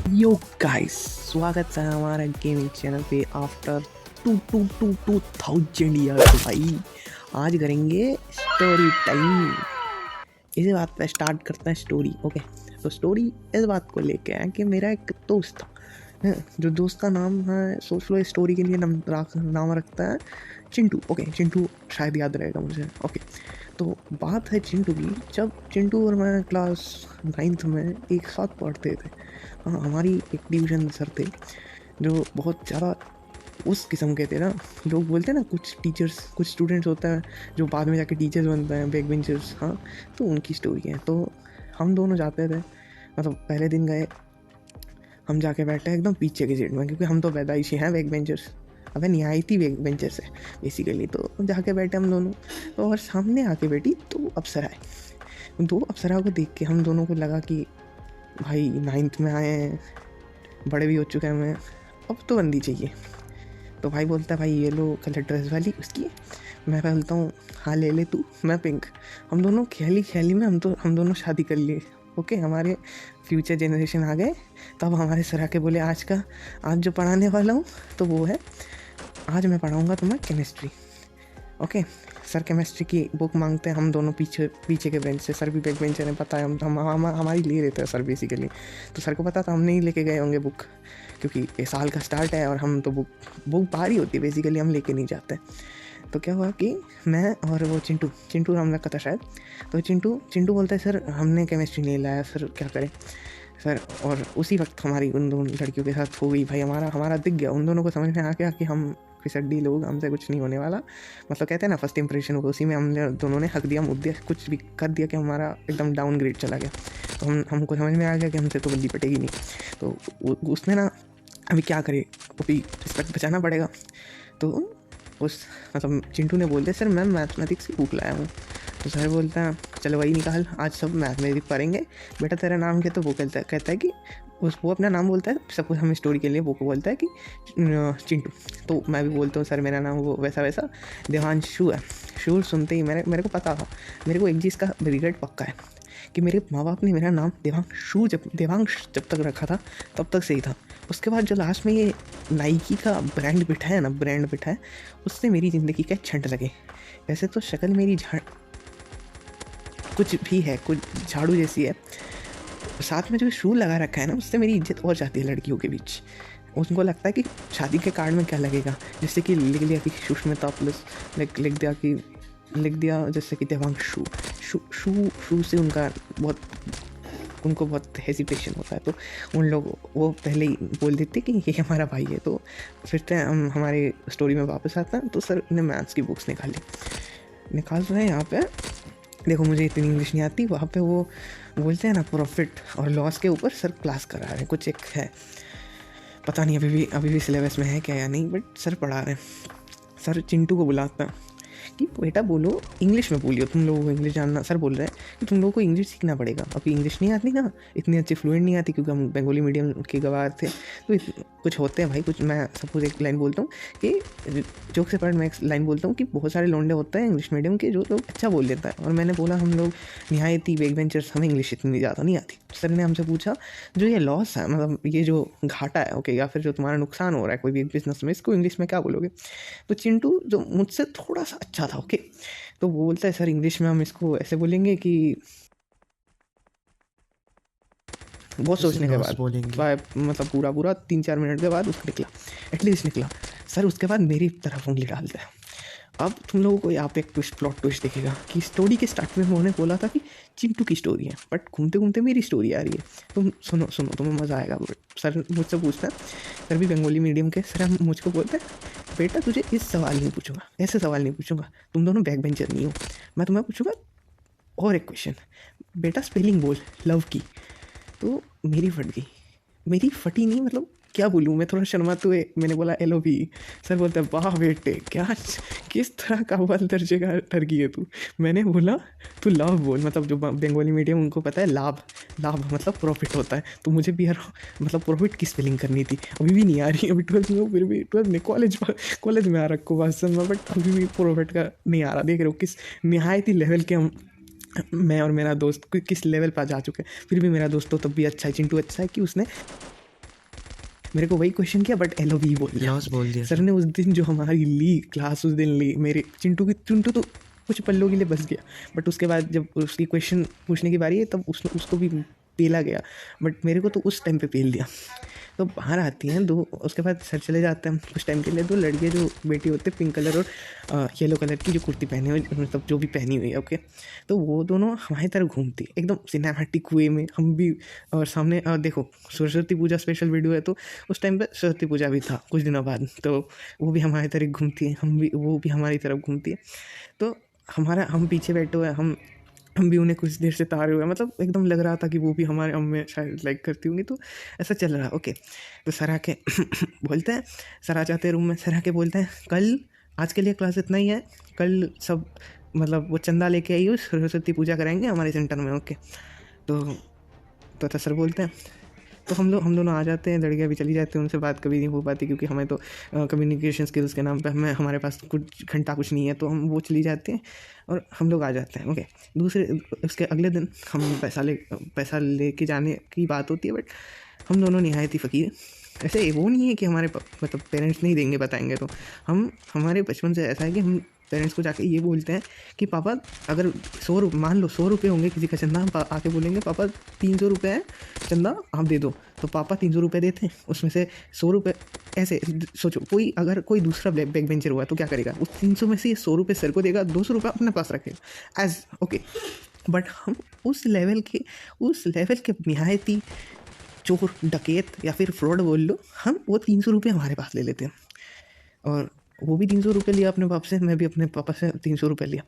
Yo guys, स्वागत है हमारे गेमिंग चैनल पे आफ्टर 2000 ईयर्स। भाई आज करेंगे स्टोरी टाइम। इसी बात पे स्टार्ट करते हैं स्टोरी। ओके, तो स्टोरी इस बात को लेके है कि मेरा एक दोस्त था, जो दोस्त का नाम है, सोच लो स्टोरी के लिए नाम रखता है चिंटू। ओके, चिंटू शायद याद रहेगा मुझे। ओके, तो बात है चिंटू की। जब चिंटू और मैं क्लास 9th में एक साथ पढ़ते थे। हाँ, हमारी एक डिवीज़न सर थे जो बहुत ज़्यादा उस किस्म के थे ना। लोग बोलते हैं ना, कुछ टीचर्स, कुछ स्टूडेंट्स होता है जो बाद में जाके टीचर्स बनते हैं, बैक बेंचर्स। हाँ, तो उनकी स्टोरी है। तो हम दोनों जाते थे, मतलब पहले दिन गए, हम जाके बैठे एकदम पीछे की सीट में, क्योंकि हम तो पैदाइशी हैं बैक बेंचर्स। अबे निहायती बैक बेंचर्स है बेसिकली। तो जाके बैठे हम दोनों, तो और सामने आके बैठी दो अप्सराएं। दो अप्सरा को देख के हम दोनों को लगा कि भाई 9th में आए हैं, बड़े भी हो चुके हैं हमें, अब तो बंदी चाहिए। तो भाई बोलता है, भाई ये लो कलर ड्रेस वाली उसकी है। मैं बोलता हूँ हाँ ले ले तू, मैं पिंक। हम दोनों ख्याली ख्याली में हम दोनों शादी कर लिए। ओके, हमारे फ्यूचर जनरेशन आ गए। तब हमारे सर आके बोले, आज जो पढ़ाने वाला हूँ तो वो है, आज मैं पढ़ाऊँगा तुम्हें केमिस्ट्री। ओके, सर केमिस्ट्री की बुक मांगते हैं। हम दोनों पीछे पीछे के बेंच से, सर भी बैक बेंचर है, पता है, हमारी ले लेते हैं सर बेसिकली। तो सर को पता था हम नहीं लेके गए होंगे बुक, क्योंकि ये साल का स्टार्ट है और हम तो बुक बाहर ही होती है बेसिकली, हम लेके नहीं जाते। तो क्या हुआ कि मैं और वो चिंटू नाम रखा था शायद। तो चिंटू बोलता है, सर हमने केमिस्ट्री नहीं लाया, सर क्या करें सर। और उसी वक्त हमारी उन दोनों लड़कियों के साथ हो गई। भाई हमारा दिख गया, उन दोनों को समझ में आ गया कि हम फिसड्डी लोग, हमसे कुछ नहीं होने वाला। मतलब कहते हैं ना, फर्स्ट इंप्रेशन होगा, उसी में हमने दोनों ने हक दिया, मुद्द दिया, कुछ भी कर दिया कि हमारा एकदम डाउन ग्रेड चला गया। तो हमको समझ में आ गया कि हमसे तो बंदी पटेगी नहीं। तो उसने ना, अभी क्या करे, अभी रिस्पेक्ट बचाना पड़ेगा। तो उस मतलब चिंटू ने बोल दिया, सर मैं मैथमेटिक्स की बुक लाया हूँ। तो सर बोलता है, चलो वही निकाल, आज सब मैथमेटिक्स पढ़ेंगे। बेटा तेरा नाम क्या? तो वो कहता है कि वो अपना नाम बोलता है, सपोज हम स्टोरी के लिए वो को बोलता है कि चिंटू। तो मैं भी बोलता हूँ, सर मेरा नाम वो वैसा वैसा देवांशु है। शू सुनते ही मेरे को पता था, मेरे को एक चीज़ का रिग्रेट पक्का है कि मेरे माँ बाप ने मेरा नाम देवांश जब तक रखा था तब तक सही था। उसके बाद जो लास्ट में ये नाइकी का ब्रांड बिठा है, उससे मेरी ज़िंदगी के छंट लगे। वैसे तो शक्ल मेरी कुछ भी है, कुछ झाड़ू जैसी है, साथ में जो शू लगा रखा है ना, उससे मेरी इज्जत और जाती है लड़कियों के बीच। उनको लगता है कि शादी के कार्ड में क्या लगेगा, जैसे कि लिख दिया कि सुष्मिता प्लस, लिख दिया जैसे कि देवांशु। शू से उनको बहुत हेजिटेशन होता है। तो उन लोग वो पहले ही बोल देते कि ये हमारा भाई है। तो फिर से हम हमारे स्टोरी में वापस आते हैं। तो सर ने मैथ्स की बुक्स निकाल रहे हैं यहाँ पे। देखो मुझे इतनी इंग्लिश नहीं आती। वहाँ पे वो बोलते हैं ना, प्रॉफिट और लॉस के ऊपर सर क्लास करा रहे हैं, कुछ एक है, पता नहीं अभी भी सिलेबस में है क्या या नहीं, बट सर पढ़ा रहे हैं। सर चिंटू को बुलाता है कि बेटा बोलो, इंग्लिश में बोलियो, तुम लोगों को इंग्लिश जानना। सर बोल रहे हैं कि तुम लोगों को इंग्लिश सीखना पड़ेगा, अभी इंग्लिश नहीं आती ना, इतनी अच्छी फ्लुएंट नहीं आती, क्योंकि हम बंगाली मीडियम के गवार थे। तो कुछ होते हैं भाई, कुछ मैं सपोज एक लाइन बोलता हूँ कि जोक से पढ़, मैं एक लाइन बोलता हूँ कि बहुत सारे लोंडे होते हैं इंग्लिश मीडियम के जो लोग अच्छा बोल लेता है। और मैंने बोला हम लोग निहायती बैक बेंचर्स, हमें इंग्लिश इतनी ज़्यादा नहीं आती। सर ने हमसे पूछा, जो ये लॉस है, मतलब ये जो घाटा है, ओके, या फिर जो तुम्हारा नुकसान हो रहा है कोई भी बिजनेस में, इसको इंग्लिश में क्या बोलोगे? तो चिंटू जो मुझसे थोड़ा सा अच्छा था, ओके, तो वो बोलता है, सर इंग्लिश में हम इसको ऐसे बोलेंगे कि, बहुत इसे सोचने के लॉस बाद, बोलेंगे। मतलब पूरा 3-4 मिनट के बाद उसको निकला, एटलीस्ट निकला। सर उसके बाद मेरी तरफ उंगली डालता है। अब तुम लोगों को यहाँ पे एक प्लॉट ट्विस्ट दिखेगा कि स्टोरी के स्टार्ट में उन्होंने बोला था कि चिंटू की स्टोरी है, बट घूमते घूमते मेरी स्टोरी आ रही है। तुम सुनो तुम्हें मज़ा आएगा। सर मुझसे पूछता है, सर भी बंगाली मीडियम के, सर हम मुझको बोलते हैं, बेटा तुझे इस सवाल नहीं पूछूंगा, ऐसे सवाल नहीं पूछूंगा, तुम दोनों बैक बेंचर नहीं हो, मैं तुम्हें पूछूंगा और एक क्वेश्चन, बेटा स्पेलिंग बोल लव की। तो मेरी फटी नहीं, मतलब क्या बोलूँ, मैं थोड़ा शर्माते हुए मैंने बोला LOV। सर बोलते हैं, वाह बेटे, क्या किस तरह का अव्वल दर्जे का टर्की है तू। मैंने बोला तू लाभ बोल, मतलब जो बंगाली मीडियम उनको पता है, लाभ मतलब प्रॉफिट होता है। तो मुझे भी यार मतलब प्रॉफिट की स्पेलिंग करनी थी, अभी भी नहीं आ रही, अभी 12th में, फिर भी 12th में कॉलेज में आ रखो बस में, बट अभी भी प्रॉफिट का नहीं आ रहा। देख रहे हो किस निहायती लेवल के हम, मैं और मेरा दोस्त किस लेवल पर जा चुके हैं। फिर भी मेरा दोस्त तो तब भी अच्छा है, चिंटू अच्छा है कि उसने मेरे को वही क्वेश्चन किया बट LOV बोल दिया, लॉस बोल दिया सर ने उस दिन जो हमारी ली क्लास, उस दिन ली मेरे चिंटू तो कुछ पल्लों के लिए बच गया, बट उसके बाद जब उसकी क्वेश्चन पूछने की बारी है तब उसको भी पेला गया, बट मेरे को तो उस टाइम पे पेल दिया। तो बाहर आती हैं दो, उसके बाद सर चले जाते हैं कुछ टाइम के लिए। दो लड़कियाँ जो बेटी होते हैं, पिंक कलर और येलो कलर की जो कुर्ती पहने हुई, मतलब जो भी पहनी हुई है, ओके। तो वो दोनों हमारी तरफ घूमती एकदम सिनेमैटिक वे में, हम भी। और सामने देखो सरस्वती पूजा स्पेशल वीडियो है, तो उस टाइम पे सरस्वती पूजा भी था कुछ दिनों बाद, तो वो भी हमारी तरफ घूमती है, वो भी हमारी तरफ घूमती है। तो हम पीछे बैठे हुए हैं, हम भी उन्हें कुछ देर से तारे हुए, मतलब एकदम लग रहा था कि वो भी हमारे हमें शायद लाइक करती होंगी, तो ऐसा चल रहा। ओके, तो सर आके बोलते हैं, सर आ जाते हैं रूम में, सर आके बोलते हैं कल आज के लिए क्लास इतना ही है, कल सब मतलब वो चंदा लेके आई हो, सरस्वती पूजा कराएंगे हमारे सेंटर में, ओके। तो सर बोलते हैं, तो हम दोनों आ जाते हैं, लड़कियाँ भी चली जाती हैं, उनसे बात कभी नहीं हो पाती क्योंकि हमें तो कम्युनिकेशन स्किल्स के नाम पे हमारे पास कुछ घंटा कुछ नहीं है, तो हम वो चली जाते हैं और हम लोग आ जाते हैं, ओके। उसके अगले दिन हम पैसा लेके जाने की बात होती है, बट हम दोनों निहायत ही फ़कीर। ऐसे वो नहीं है कि हमारे मतलब पेरेंट्स नहीं देंगे बताएंगे, तो हमारे बचपन से ऐसा है कि हम पेरेंट्स को जाके ये बोलते हैं कि पापा अगर मान लो 100 रुपये होंगे किसी का चंदा, हम आके बोलेंगे पापा 300 रुपये है चंदा, आप दे दो, तो पापा 300 रुपये देते हैं, उसमें से 100 रुपये ऐसे सोचो, अगर कोई दूसरा बैक बेंचर हुआ तो क्या करेगा, उस 300 में से ये 100 रुपये सर को देगा, 200 रुपये अपने पास रखेगा एज ओके। बट हम उस लेवल के निहायत ही चोर डकैत या फिर फ्रॉड बोल लो, हम वो 300 रुपये हमारे पास ले लेते हैं, और वो भी 300 रुपये लिया अपने बाप से, मैं भी अपने पापा से 300 रुपये लिया।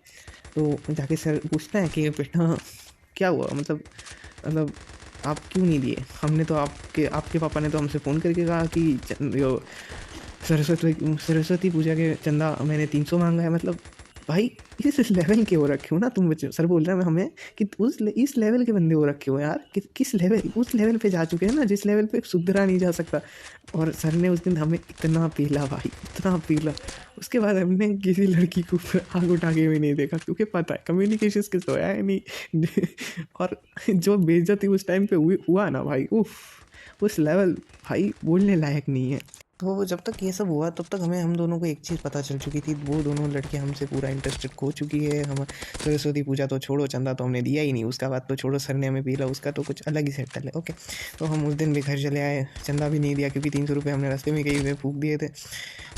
तो जाके सर पूछता है कि बेटा क्या हुआ, मतलब आप क्यों नहीं दिए? हमने तो आपके पापा ने तो हमसे फ़ोन करके कहा कि जो सरस्वती पूजा के चंदा मैंने 300 मांगा है, मतलब भाई इस लेवल के हो रखे हो ना तुम बच्चे। सर बोल रहे हैं हमें कि इस लेवल के बंदे हो रखे हो यार, किस लेवल, उस लेवल पे जा चुके हैं ना जिस लेवल पे सुधरा नहीं जा सकता। और सर ने उस दिन हमें इतना पीला भाई, इतना पीला, उसके बाद हमने किसी लड़की को आग उठा के भी नहीं देखा, क्योंकि पता है कम्युनिकेशन स्किल्स तो है नहीं। और जो बेइज्जती उस टाइम पे हुआ ना भाई, उफ, उस लेवल भाई बोलने लायक नहीं है। तो जब तक ये सब हुआ तब तक हम दोनों को एक चीज़ पता चल चुकी थी, वो दोनों लड़कियां हमसे पूरा इंटरेस्टेड हो चुकी है। हम सरस्वती पूजा तो छोड़ो, चंदा तो हमने दिया ही नहीं, उसका बाद तो छोड़ो, सर ने हमें पीला, उसका तो कुछ अलग ही सेटल है, ओके। तो हम उस दिन भी घर चले आए, चंदा भी नहीं दिया क्योंकि 300 रुपये हमने रास्ते में कहीं फूंक दिए थे,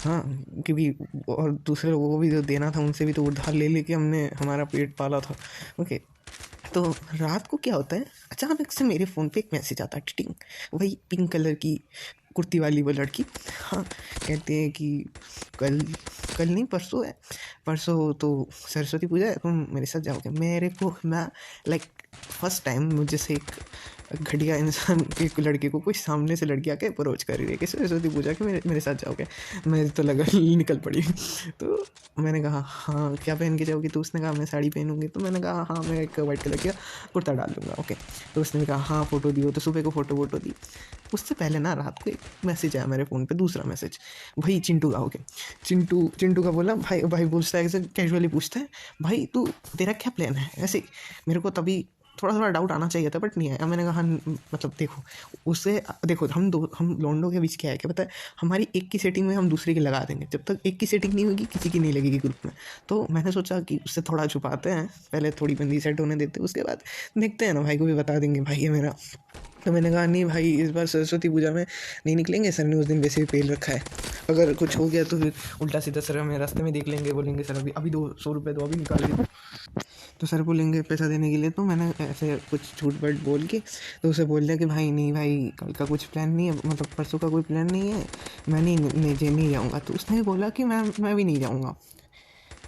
हाँ, क्योंकि और दूसरे लोगों को भी जो देना था उनसे भी तो उधार ले लेके हमने हमारा पेट पाला था, ओके। तो रात को क्या होता है, अचानक से मेरे फ़ोन पे एक मैसेज आता है, टिटिंग, वही पिंक कलर की कुर्ती वाली वो लड़की, हाँ, कहते हैं कि कल नहीं परसों तो सरस्वती पूजा है, तुम मेरे साथ जाओगे। मेरे को मैं लाइक फर्स्ट टाइम मुझे से एक घटिया इंसान, एक लड़के को कोई सामने से लड़की आके अप्रोच कर रही है कि सरस्वती पूजा के मेरे साथ जाओगे। मैं तो लगा निकल पड़ी। तो मैंने कहा हाँ क्या पहन के जाओगी, तो उसने कहा मैं साड़ी पहनूंगी, तो मैंने कहा हाँ मैं एक वाइट कलर का कुर्ता डाल लूँगा, ओके। तो उसने कहा हाँ फ़ोटो दियो, तो सुबह को फ़ोटो दी। उससे पहले ना रात को एक मैसेज आया मेरे फ़ोन पे, दूसरा मैसेज, वही चिंटू का, ओके। चिंटू का बोला, भाई पूछता है, ऐसे कैजुअली पूछता है, भाई तू तेरा क्या प्लान है, ऐसे। मेरे को तभी थोड़ा डाउट आना चाहिए था बट नहीं आया। मैंने कहा मतलब देखो हम लॉन्डो के बीच क्या है, क्या पता है, हमारी एक की सेटिंग में हम दूसरे की लगा देंगे, जब तक एक की सेटिंग नहीं होगी किसी की नहीं लगेगी ग्रुप में। तो मैंने सोचा कि उससे थोड़ा छुपाते हैं, पहले थोड़ी बंदी सेट होने देते, उसके बाद देखते हैं ना, भाई को भी बता देंगे भाई ये मेरा। तो मैंने कहा नहीं भाई इस बार सरस्वती पूजा में नहीं निकलेंगे, सर ने उस दिन वैसे ही पेल रखा है, अगर कुछ हो गया तो फिर उल्टा सीधा सर हमें रास्ते में देख लेंगे, बोलेंगे सर अभी 200 रुपये तो अभी निकाल दो, तो सर बोलेंगे पैसा देने के लिए। तो मैंने ऐसे कुछ झूठ बट बोल के तो उसे बोल दिया कि भाई नहीं भाई कल का कुछ प्लान नहीं है, मतलब परसों का कोई प्लान नहीं है, मैं नहीं जाऊँगा। तो उसने बोला कि मैं भी नहीं जाऊँगा।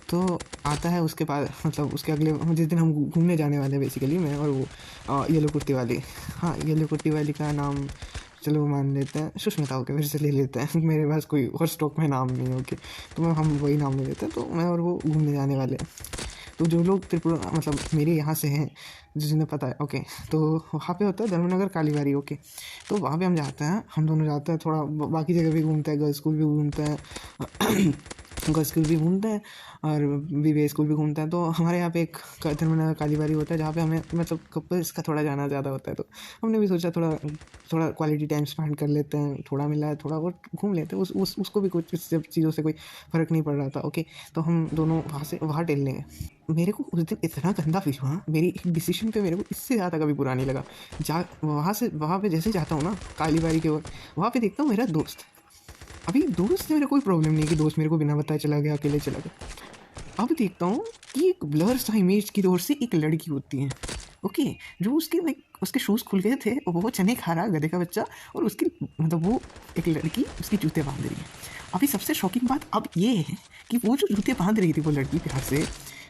तो आता है उसके बाद, मतलब उसके अगले जिस दिन हम घूमने जाने वाले हैं बेसिकली, मैं और वो येलो कुर्ती वाली, हाँ येलो कुर्ती वाली का नाम चलो मान लेते हैं सुष्मिता, ओके फिर से ले लेते हैं, मेरे पास कोई और स्टॉक में नाम नहीं, ओके। तो हम वही नाम ले लेते हैं। तो मैं और वो घूमने जाने वाले हैं। तो जो लोग त्रिपुरा मतलब मेरे यहाँ से हैं जिन्हें पता है, ओके, तो वहाँ पे होता है धर्मनगर कालीबाड़ी, ओके। तो वहाँ पे हम जाते हैं, हम दोनों जाते हैं, थोड़ा बाकी जगह भी घूमते हैं, गर्ल्स स्कूल भी घूमते हैं। उनका स्कूल भी घूमता है और बीबी स्कूल भी घूमता है। तो हमारे यहाँ पे एक धर्मनगर कालीबाड़ी होता है जहाँ पे हमें मतलब कपल्स का थोड़ा जाना ज़्यादा होता है। तो हमने भी सोचा थोड़ा थोड़ा क्वालिटी टाइम स्पेंड कर लेते हैं, थोड़ा मिला है थोड़ा बहुत घूम लेते हैं। उसको भी कुछ इस सब चीज़ों से कोई फ़र्क नहीं पड़ रहा था। ओके, तो हम दोनों वहाँ टेल लेंगे। मेरे को उस दिन इतना गंदा फील हुआ, मेरी एक डिसीजन पे मेरे को इससे ज़्यादा कभी बुरा नहीं लगा। वहाँ पे जैसे जाता हूँ ना कालीबाड़ी के ओर, वहाँ पे देखता हूँ मेरा दोस्त। अभी दोस्त से मेरा कोई प्रॉब्लम नहीं कि दोस्त मेरे को बिना बताए चला गया, अकेले चला गया। अब देखता हूँ कि एक ब्लर सा इमेज की ओर से एक लड़की होती है, ओके, जो उसके शूज़ खुल गए थे और वो चने खा रहा गधे का बच्चा, और उसकी मतलब वो एक लड़की उसकी जूते बांध रही है। अभी सबसे शॉकिंग बात अब ये है कि वो जो जूते बांध रही थी वो लड़की प्यार से,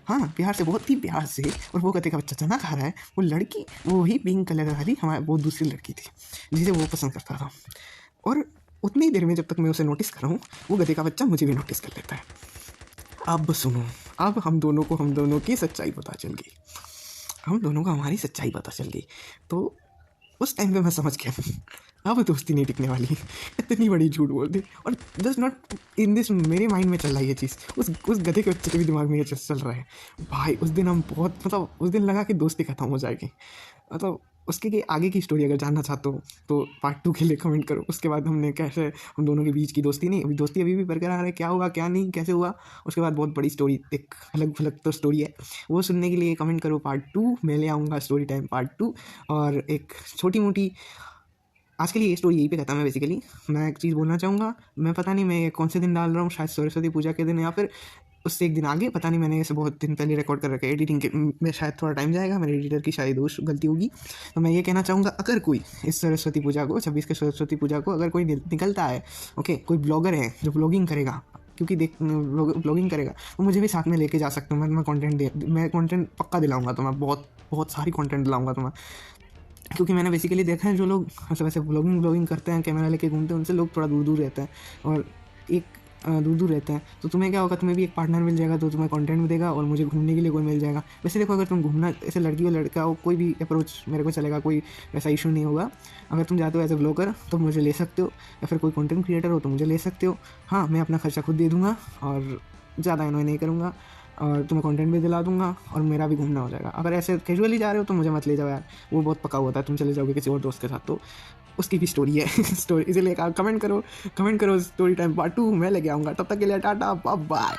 हाँ प्यार से, बहुत ही प्यार से, और वो गधे का बच्चा चना खा रहा है, वो लड़की वो ही पिंक कलर वाली हमारी वो दूसरी लड़की थी जिसे वो पसंद करता था। और उतनी ही देर में जब तक मैं उसे नोटिस कर रहा हूँ, वो गधे का बच्चा मुझे भी नोटिस कर लेता है। अब सुनो, अब हम दोनों की सच्चाई पता चल गई, हम दोनों को हमारी सच्चाई पता चल गई। तो उस टाइम पे मैं समझ गया अब दोस्ती नहीं टिकने वाली, इतनी बड़ी झूठ बोल दी। और जस्ट नॉट इन दिस, मेरे माइंड में चल रहा है ये चीज़, उस गधे के बच्चे के भी दिमाग में ये चल रहा है। भाई उस दिन हम बहुत मतलब उस दिन लगा कि दोस्ती ख़त्म हो जाएगी। मतलब उसके के आगे की स्टोरी अगर जानना चाहते हो तो पार्ट 2 के लिए कमेंट करो। उसके बाद हमने कैसे हम दोनों के बीच की दोस्ती नहीं, अभी दोस्ती अभी भी बरकरार है, क्या हुआ क्या नहीं कैसे हुआ, उसके बाद बहुत बड़ी स्टोरी, एक अलग अलग तो स्टोरी है, वो सुनने के लिए कमेंट करो पार्ट 2। मैं ले आऊँगा स्टोरी टाइम पार्ट 2। और एक छोटी मोटी आज के लिए ये स्टोरी यहीं पे खत्म है। बेसिकली मैं एक चीज़ बोलना चाहूँगा, मैं पता नहीं मैं कौन से दिन डाल रहा हूँ, शायद सरस्वती पूजा के दिन या फिर उससे एक दिन आगे, पता नहीं, मैंने इसे बहुत दिन पहले रिकॉर्ड कर रखा है। एडिटिंग के में शायद थोड़ा टाइम जाएगा, मेरे एडिटर की शायद दोष गलती होगी। तो मैं ये कहना चाहूँगा, अगर कोई इस सरस्वती पूजा को 26 के सरस्वती पूजा को अगर कोई निकलता है, ओके, कोई ब्लॉगर है जो ब्लॉगिंग करेगा, क्योंकि देख ब्लॉगिंग करेगा तो मुझे भी साथ में लेके जा सकता हूँ। मैं कंटेंट पक्का दिलाऊंगा, तो मैं बहुत सारी कंटेंट दिलाऊंगा तुम्हें, क्योंकि मैंने बेसिकली देखा है जो लोग मतलब ऐसे ब्लॉगिंग करते हैं, कैमरा लेके घूमते हैं, उनसे लोग थोड़ा दूर दूर रहते हैं और एक दूर दूर रहते हैं। तो तुम्हें क्या होगा, तुम्हें भी एक पार्टनर मिल जाएगा, तो तुम्हें कंटेंट भी देगा और मुझे घूमने के लिए कोई मिल जाएगा। वैसे देखो, अगर तुम घूमना ऐसे लड़की और लड़का हो, कोई भी अप्रोच मेरे को चलेगा, कोई वैसा इशू नहीं होगा। अगर तुम जाते हो एज ए ब्लॉगर तो मुझे ले सकते हो, या फिर कोई कंटेंट क्रिएटर हो तो मुझे ले सकते हो। हाँ, मैं अपना खर्चा खुद दे दूँगा और ज़्यादा इन्वॉय नहीं करूँगा, और तुम्हें कंटेंट भी दिला दूंगा और मेरा भी घूमना हो जाएगा। अगर ऐसे कैजुअली जा रहे हो तो मुझे मत ले जाओ यार, वो बहुत पका होता है, तुम चले जाओगे किसी और दोस्त के साथ, तो उसकी भी स्टोरी है स्टोरी, इसीलिए कमेंट करो स्टोरी टाइम पार्ट 2 मैं लेके आऊँगा। तब तक के लिए टाटा बाय बाय।